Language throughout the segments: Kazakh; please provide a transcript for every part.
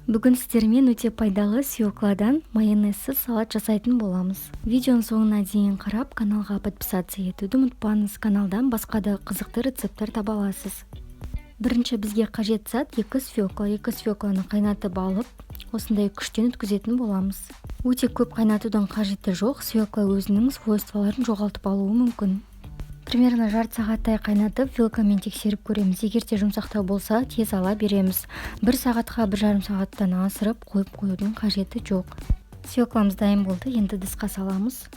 Бүгін сіздермен өте пайдалы свекладан майонезсіз салат жасайтын боламыз. Видеоның соңына дейін қарап, каналға подписаться етуді ұмытпаңыз. Каналдан басқа да қызықты рецепттер таба аласыз. Бірінші бізге қажет зат 2 свекла. 2 свекланы қайнатып алып, осындай күштен өткізетін боламыз. Өте көп қайнатудың қажеті жоқ, свекла өзінің свойстволарын жоғалтып алуы мүмкін. Примерно жарты сағаттай қайнатып, вилкамен тексеріп көреміз. Егер де жұмсақтау болса, тез ала береміз. 1 сағатқа 1,5 сағаттан асырып қойып қоюдың қажеті жоқ. Свекламыз дайын болды, енді ыдысқа саламыз.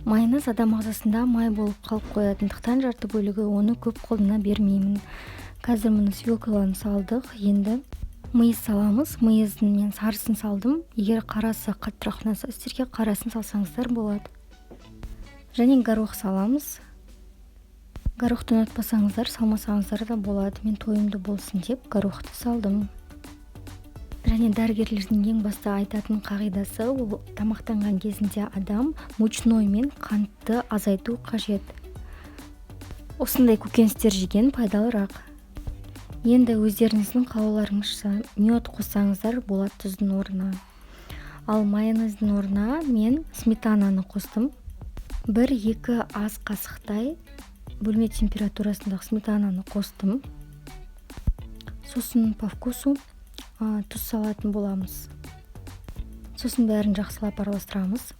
Майонез адам ағзасында май болып қалып қоятындықтан жарты бөлігі оны көп қолдана бермеймін. Қазір мұны свекланы салдық, енді мүйіз саламыз. Мүйіздің мен сарысын салдым. Егер қарасы қаттырақ ұнаса, сіздерге қарасын салсаңыздар болады. Және горох саламыз. Горохты ұнатпасаңыздар, салмасаңыздар да болады. Мен тойымды болсын деп горохты салдым. Және дәрігерлердің ең басты айтатын қағидасы, ол тамақтанған кезінде адам мучной мен қантты азайту қажет. Осындай көкөністер жеген пайдалырақ. Енді өздеріңіздің қалауларыңызша мед қоссаңыздар болады тұздың орнына. Ал майонездің орнына мен сметананы қостым. 1-2 ас қасықтай бөлме температурасындағы сметананы қостым. Сосын по вкусу тұз салатын боламыз. Сосын бәрін жақсылап араластырамыз.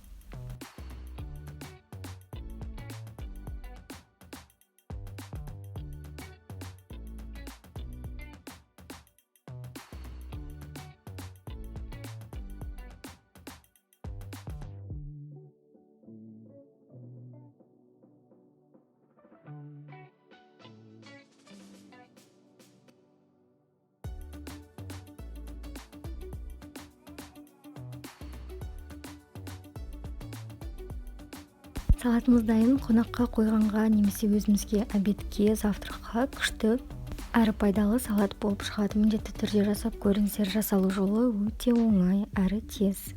Салатымыз дайын. Қонаққа қойғанға немесе өзімізге обедке, завтракқа күшті әрі пайдалы салат болып шығады. Міндетті түрде жасап көріңіздер. Жасалу жолы өте оңай әрі тез.